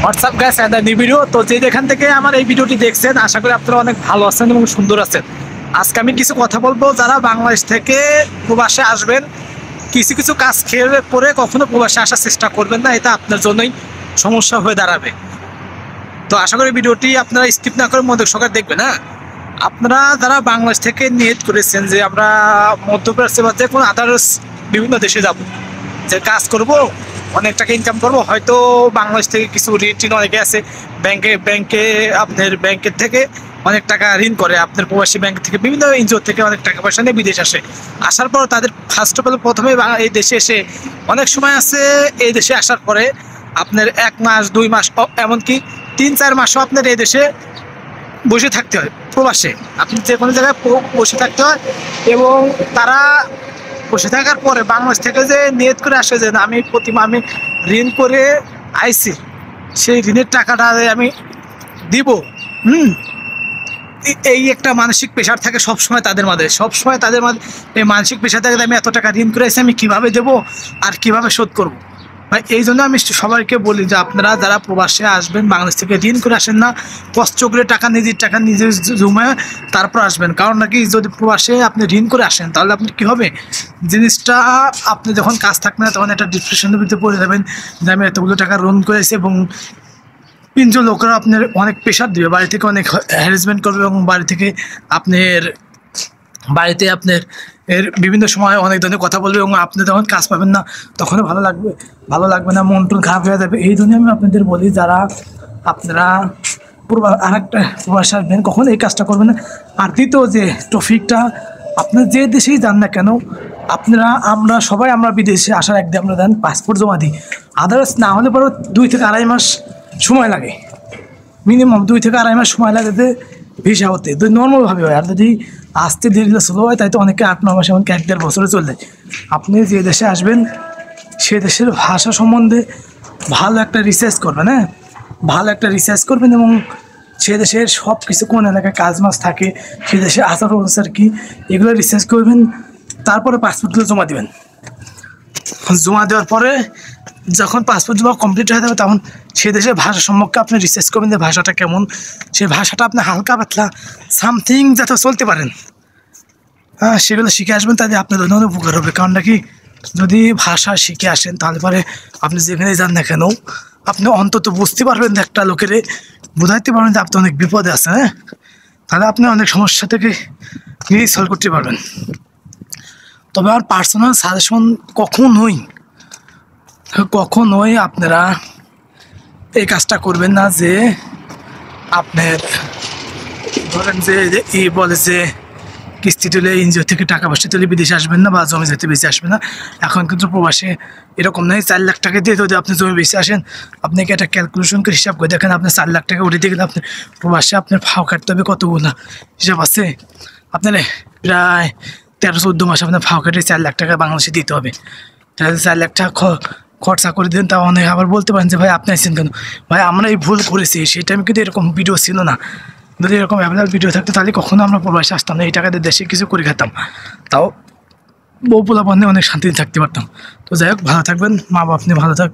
WhatsApp guys এটা new video. তো যে যেখান থেকে আমার এই ভিডিওটি দেখছেন আশা করি আপনারা অনেক ভালো আছেন এবং সুন্দর আছেন। আজকে আমি কিছু কথা বলবো যারা বাংলাদেশ থেকে প্রবাসে আসবেন, কিছু কিছু কাজ খেয়ে করে কখনো প্রবাসে আসার চেষ্টা করবেন না, এটা আপনার জন্যই সমস্যা হয়ে দাঁড়াবে। তো আশা করি ভিডিওটি আপনারা স্কিপ না করে মনোযোগ সহকারে দেখবেন। হ্যাঁ, আপনারা যারা বাংলাদেশ থেকে নিয়ত করেছেন যে আমরা মধ্যপ্রাচ্যে বা যে কোনো আদার্স বিভিন্ন দেশে যাব, যে কাজ করব, অনেক টাকা ইনকাম করব, হয়তো বাংলাদেশ থেকে কিছু ঋণ অনেকে আছে ব্যাংকে আপনার ব্যাংকের থেকে অনেক টাকা ঋণ করে, আপনার প্রবাসী ব্যাংক থেকে বিভিন্ন এনজিও থেকে অনেক টাকা পয়সা নিয়ে বিদেশ আসে। আসার পর তাদের ফার্স্ট অফ অল প্রথমে এই দেশে এসে অনেক সময় আছে, এই দেশে আসার পরে আপনার 1 মাস 2 মাস এমনকি 3-4 মাসও আপনার এই দেশে বসে থাকতে হয়। প্রবাসে আপনি যে কোনো জায়গায় বসে থাকতে হয়, এবং তারা বসে থাকার পরে বাংলাদেশ থেকে যে নিয়ত করে আসে যে আমি প্রতিমা আমি ঋণ করে আইছি, সেই ঋণের টাকাটা আমি দিব। হুম, এই একটা মানসিক প্রেশার থাকে সবসময় তাদের মাঝে, সবসময় তাদের মাঝে এই মানসিক প্রেশার থাকে, আমি এত টাকা ঋণ করে আইছি, আমি কীভাবে দেবো আর কীভাবে শোধ করবো। ভাই এই জন্য আমি সবাইকে বলি যে আপনারা যারা প্রবাসে আসবেন, বাংলাদেশ থেকে ঋণ করে আসেন না, কষ্ট করে নিজের টাকা নিজে জমায় তারপর আসবেন। কারণ নাকি যদি প্রবাসে আপনি ঋণ করে আসেন তাহলে আপনি কী হবে, জিনিসটা আপনি যখন কাজ থাকবে না তখন একটা ডিপ্রেশনের ভিতরে পড়ে যাবেন যে আমি এতগুলো টাকা ঋণ করেছি, এবং তিনজন লোকেরা আপনার অনেক প্রেশার দেবে, বাড়ি থেকে অনেক হ্যারাসমেন্ট করবে, এবং বাড়িতে আপনার এর বিভিন্ন সময় অনেক ধরনের কথা বলবে, এবং আপনি যখন কাজ পাবেন না তখনও ভালো লাগবে না, মন টন খারাপ হয়ে যাবে। এই জন্য আমি আপনাদের বলি যারা আপনারা আরেকটা প্রবাসে আসবেন কখন এই কাজটা করবেন না। আর দ্বিতীয় যে টপিকটা, আপনার যে দেশেই যান না কেন, আমরা সবাই বিদেশে আসার একদিন আমরা দেন পাসপোর্ট জমা দিই, আদার্স না হলে পরে 2 থেকে আড়াই মাস সময় লাগে, মিনিমাম 2 থেকে আড়াই মাস সময় লাগে ভিসা হতে, যদি নর্মালভাবে হয়। আর যদি আসতে দেরি স্লো হয় তাই তো অনেকে 8-9 মাস এমনকি 1-1.5 বছরে চলে যায়। আপনি যে দেশে আসবেন সে দেশের ভাষা সম্বন্ধে ভালো একটা রিসার্চ করবেন। হ্যাঁ, ভালো একটা রিসার্চ করবেন, এবং সে দেশের সব কিছু কোন এলাকায় কাজ মাছ থাকে, সে দেশের আচার অনুসার কী, এগুলো রিসার্চ করবেন। তারপরে পাসপোর্টগুলো জমা দেবেন। জমা দেওয়ার পরে যখন পাসপোর্ট জমা কমপ্লিট হয়ে যাবে তখন সে দেশের ভাষা সম্পর্কে আপনি রিসার্চ করবেন যে ভাষাটা কেমন, সেই ভাষাটা আপনি হালকা পাতলা সামথিং যাতে চলতে পারেন। হ্যাঁ, সেগুলো শিখে আসবেন, তাহলে আপনার অন্য উপকার হবে। কারণ নাকি যদি ভাষা শিখে আসেন তাহলে পরে আপনি যেখানে যান না কেন আপনি অন্তত বুঝতে পারবেন, একটা লোকের বোঝাইতে পারবেন যে আপনি অনেক বিপদে আছেন। হ্যাঁ, তাহলে আপনি অনেক সমস্যা থেকে নিজেই সলভ করতে পারবেন। তবে আমার পার্সোনাল সাজেশন কখনোই আপনারা এই কাজটা করবেন না যে আপনার ধরেন যে বলে যে কিস্তি তুলে এনজিও থেকে টাকা পয়সা তুলে বিদেশে আসবেন না বা জমি যেতে বেশি আসবেন না। এখন কিন্তু প্রবাসে এরকম নয়, 4 লাখ টাকা দিয়ে যদি আপনি জমি বেশি আসেন, আপনাকে একটা ক্যালকুলেশন করে হিসাব করে দেখেন, আপনার 4 লাখ টাকা উঠে দিয়ে গেলে আপনার প্রবাসে আপনার ফাও কাটতে হবে কতগুলো হিসাব আছে, আপনার প্রায় 13-14 মাস আপনার ফাও কাটে 4 লাখ টাকা বাংলাদেশে দিতে হবে। তাহলে 4 লাখ টাকা খরচা করে দেন, তা অনেক আবার বলতে পারেন যে ভাই আপনি আসছেন কেন, ভাই আমরা এই ভুল করেছি, সেই টাইমে কিন্তু এরকম ভিডিও ছিল না। যদি এরকম অ্যাভেলেবল ভিডিও থাকতো তাহলে কখনো আমরা প্রবাসে আসতাম না, এই টাকাতে দেশে কিছু করে খেতাম, তাও বউ পোলা বন্ধে অনেক শান্তিতে থাকতে পারতাম। তো যাই হোক, ভালো থাকবেন, মা বাপ নিয়ে ভালো থাক।